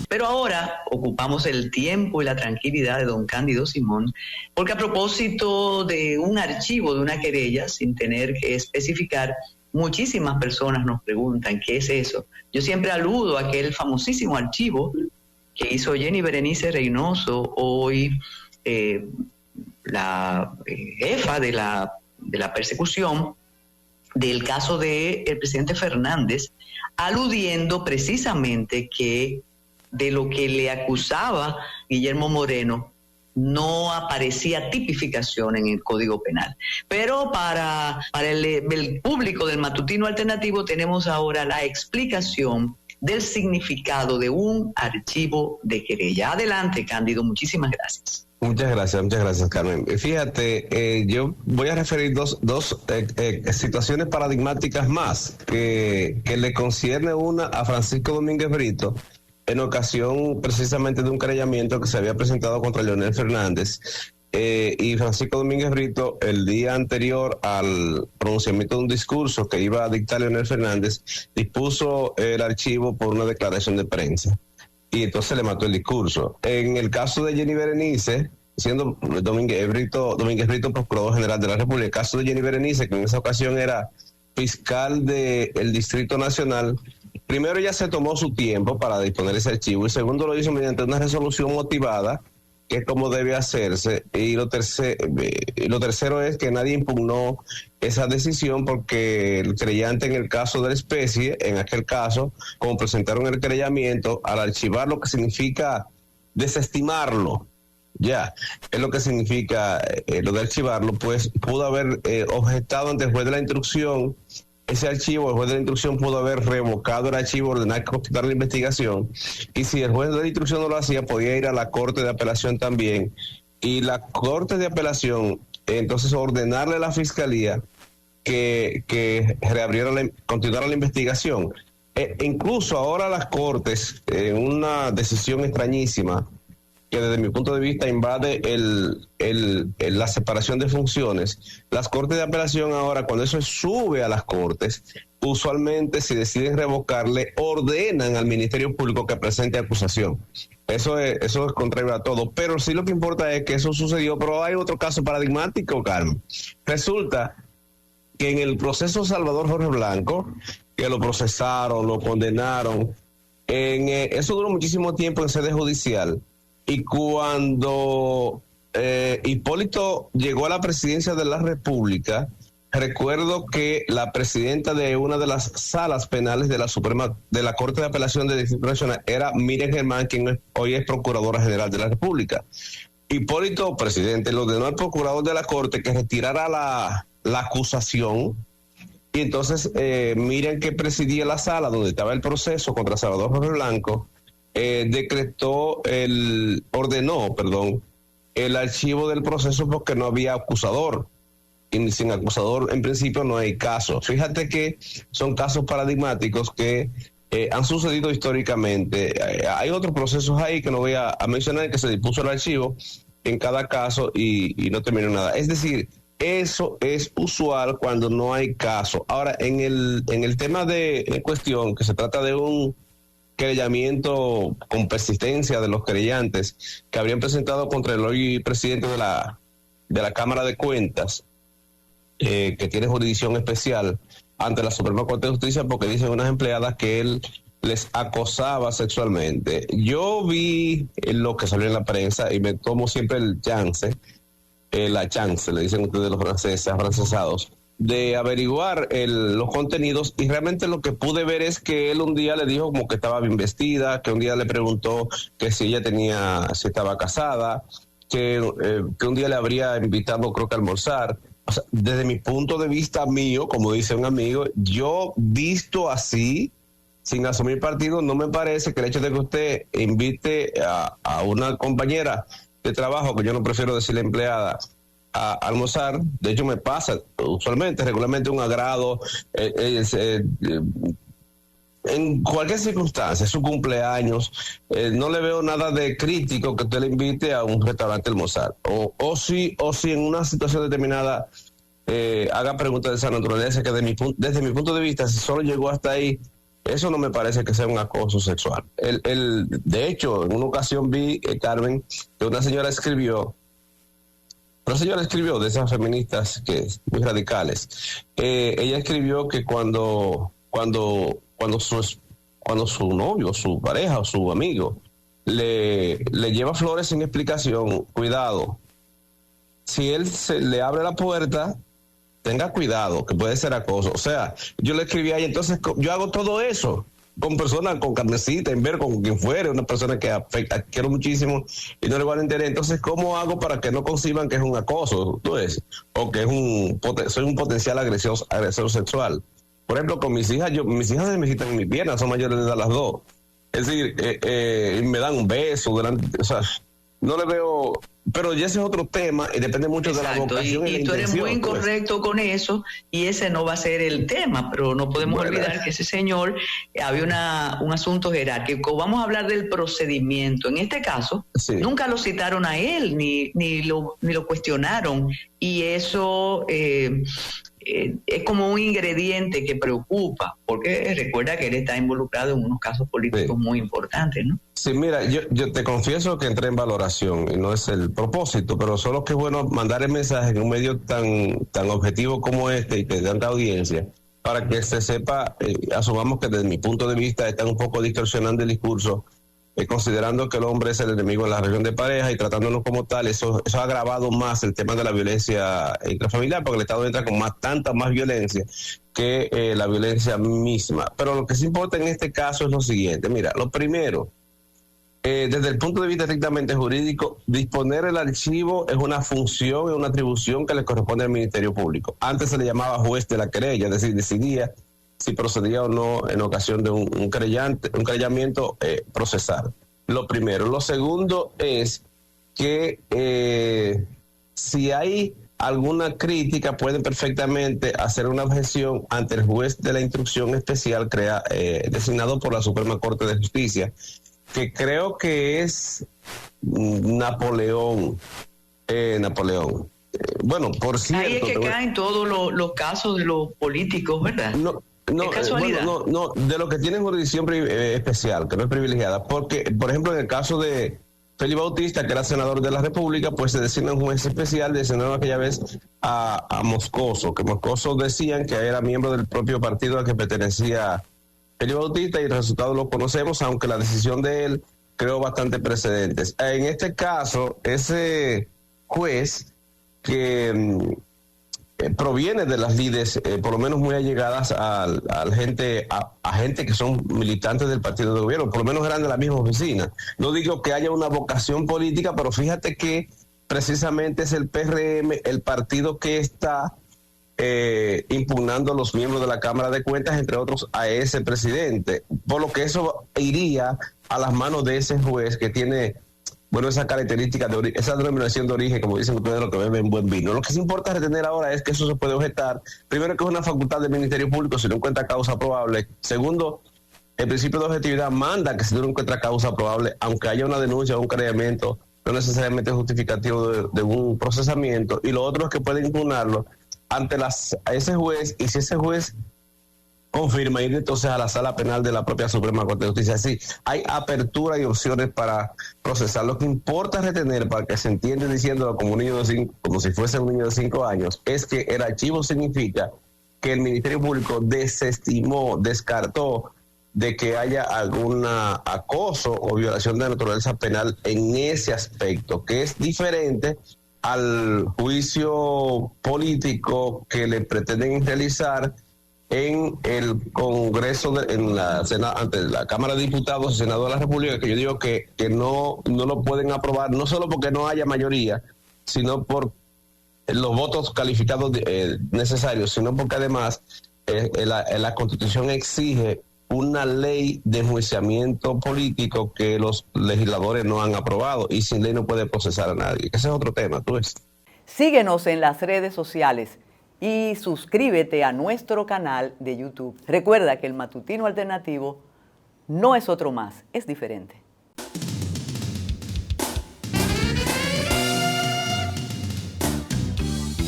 Pero ahora ocupamos el tiempo y la tranquilidad de don Cándido Simón, porque a propósito de un archivo de una querella, sin tener que especificar, muchísimas personas nos preguntan qué es eso. Yo siempre aludo a aquel famosísimo archivo que hizo Jenny Berenice Reynoso, hoy la jefa de la persecución del caso del presidente Fernández, aludiendo precisamente que de lo que le acusaba Guillermo Moreno no aparecía tipificación en el Código Penal. Pero para el público del Matutino Alternativo tenemos ahora la explicación del significado de un archivo de querella. Adelante, Cándido, muchísimas gracias. Muchas gracias, Carmen. Fíjate, yo voy a referir dos situaciones paradigmáticas más que le concierne una a Francisco Domínguez Brito en ocasión precisamente de un querellamiento que se había presentado contra Leonel Fernández. Y Francisco Domínguez Brito, el día anterior al pronunciamiento de un discurso que iba a dictar Leonel Fernández, dispuso el archivo por una declaración de prensa. Y entonces le mató el discurso. En el caso de Jenny Berenice, siendo Domínguez Brito Procurador General de la República, el caso de Jenny Berenice, que en esa ocasión era fiscal del Distrito Nacional, primero ya se tomó su tiempo para disponer ese archivo y segundo lo hizo mediante una resolución motivada, que es como debe hacerse, y lo tercero es que nadie impugnó esa decisión porque el querellante en el caso de la especie, en aquel caso, como presentaron el querellamiento, al archivar lo que significa desestimarlo, ya, es lo que significa lo de archivarlo, pues pudo haber objetado ante el juez de la instrucción ese archivo. El juez de la instrucción pudo haber revocado el archivo, ordenar constatar la investigación, y si el juez de la instrucción no lo hacía, podía ir a la Corte de Apelación también, y la Corte de Apelación entonces ordenarle a la Fiscalía que continuara la investigación. Incluso ahora las Cortes, en una decisión extrañísima, que desde mi punto de vista invade la separación de funciones, las Cortes de Apelación ahora, cuando eso sube a las Cortes, usualmente si deciden revocarle, ordenan al Ministerio Público que presente acusación. Eso es contrario a todo, pero sí lo que importa es que eso sucedió. Pero hay otro caso paradigmático, Carmen. Resulta que en el proceso Salvador Jorge Blanco, que lo procesaron, lo condenaron, eso duró muchísimo tiempo en sede judicial. Y cuando Hipólito llegó a la presidencia de la República, recuerdo que la presidenta de una de las salas penales de la Corte de Apelación del Distrito Nacional era Miriam Germán, quien hoy es Procuradora General de la República. Hipólito, presidente, le ordenó al procurador de la Corte que retirara la acusación. Y entonces Miriam, que presidía la sala donde estaba el proceso contra Salvador Jorge Blanco, ordenó el archivo del proceso porque no había acusador. Y sin acusador, en principio, no hay caso. Fíjate que son casos paradigmáticos que han sucedido históricamente. Hay otros procesos ahí que no voy a mencionar, que se dispuso el archivo en cada caso y no terminó nada. Es decir, eso es usual cuando no hay caso. Ahora, en el tema en cuestión, que se trata de un querellamiento con persistencia de los querellantes que habrían presentado contra el hoy presidente de la Cámara de Cuentas, que tiene jurisdicción especial ante la Suprema Corte de Justicia porque dicen unas empleadas que él les acosaba sexualmente. Yo vi lo que salió en la prensa y me tomo siempre la chance, le dicen ustedes los franceses, afrancesados, de averiguar los contenidos, y realmente lo que pude ver es que él un día le dijo como que estaba bien vestida, que un día le preguntó que si estaba casada, que un día le habría invitado, creo que a almorzar. O sea, desde mi punto de vista mío, como dice un amigo, yo visto así, sin asumir partido, no me parece que el hecho de que usted invite a una compañera de trabajo, que yo no prefiero decirle empleada, a almorzar, de hecho me pasa usualmente, regularmente un agrado, en cualquier circunstancia, su cumpleaños, no le veo nada de crítico que usted le invite a un restaurante a almorzar, o si en una situación determinada haga preguntas de esa naturaleza, que desde mi punto de vista, si solo llegó hasta ahí, Eso no me parece que sea un acoso sexual. De hecho, en una ocasión vi, Carmen, que una señora escribió de esas feministas que muy radicales. Ella escribió que cuando su novio, su pareja o su amigo le lleva flores sin explicación, cuidado. Si él le abre la puerta, tenga cuidado, que puede ser acoso. O sea, yo le escribí ahí, entonces yo hago todo eso con personas, con carnecita, en ver con quien fuere, una persona que quiero muchísimo y no le van a interés. Entonces, ¿cómo hago para que no conciban que es un acoso? ¿Tú ves? O que soy un potencial agresor sexual. Por ejemplo, con mis hijas se me quitan en mis piernas, son mayores de edad las dos. Es decir, me dan un beso o sea, no le veo, pero ya ese es otro tema y depende mucho de la vocación y tú eres muy incorrecto con eso y ese no va a ser el tema, pero no podemos olvidar que ese señor había un asunto jerárquico. Vamos a hablar del procedimiento. En este caso, nunca lo citaron a él ni lo cuestionaron y eso es como un ingrediente que preocupa, porque recuerda que él está involucrado en unos casos políticos muy importantes, ¿no? Sí, mira, yo te confieso que entré en valoración y no es el propósito, pero solo que es bueno mandar el mensaje en un medio tan objetivo como este y que de tanta audiencia, para que se sepa, asumamos que desde mi punto de vista están un poco distorsionando el discurso, considerando que el hombre es el enemigo en la relación de pareja y tratándonos como tal. Eso ha agravado más el tema de la violencia intrafamiliar, porque el Estado entra con tanta más violencia que la violencia misma. Pero lo que sí importa en este caso es lo siguiente. Mira, lo primero, desde el punto de vista estrictamente jurídico, disponer el archivo es una función, es una atribución que le corresponde al Ministerio Público. Antes se le llamaba juez de la querella, es decir, decidía si procedía o no en ocasión de un querellamiento procesal. Lo primero. Lo segundo es que si hay alguna crítica, pueden perfectamente hacer una objeción ante el juez de la instrucción especial designado por la Suprema Corte de Justicia, que creo que es Napoleón. Bueno, por cierto... Ahí es que caen todos los casos de los políticos, ¿verdad? No, de lo que tienen jurisdicción especial, que no es privilegiada, porque, por ejemplo, en el caso de Félix Bautista, que era senador de la República, pues se designa un juez especial, designaron aquella vez a Moscoso, que Moscoso decían que era miembro del propio partido al que pertenecía Félix Bautista, y el resultado lo conocemos, aunque la decisión de él creó bastantes precedentes. En este caso, ese juez que proviene de las lides, por lo menos muy allegadas a gente que son militantes del partido de gobierno, por lo menos eran de la misma oficina. No digo que haya una vocación política, pero fíjate que precisamente es el PRM el partido que está impugnando a los miembros de la Cámara de Cuentas, entre otros a ese presidente, por lo que eso iría a las manos de ese juez que tiene, bueno, esa característica, esa denominación de origen, como dicen ustedes, lo que beben buen vino. Lo que sí importa retener ahora es que eso se puede objetar. Primero, que es una facultad del Ministerio Público si no encuentra causa probable. Segundo, el principio de objetividad manda que si no encuentra causa probable, aunque haya una denuncia o un querellamiento, no necesariamente es justificativo de un procesamiento. Y lo otro es que puede impugnarlo ante a ese juez, y si ese juez confirma, ir entonces a la sala penal de la propia Suprema Corte de Justicia. Así, hay apertura y opciones para procesar. Lo que importa retener, para que se entienda diciéndolo como un niño como si fuese un niño de 5 años, es que el archivo significa que el Ministerio Público descartó de que haya algún acoso o violación de naturaleza penal en ese aspecto, que es diferente al juicio político que le pretenden realizar en el Congreso, ante la Cámara de Diputados y Senado de la República, que yo digo que no lo pueden aprobar, no solo porque no haya mayoría, sino por los votos calificados necesarios, sino porque además la Constitución exige una ley de enjuiciamiento político que los legisladores no han aprobado, y sin ley no puede procesar a nadie. Ese es otro tema, tú ves. Síguenos en las redes sociales y suscríbete a nuestro canal de YouTube. Recuerda que el Matutino Alternativo no es otro más, es diferente.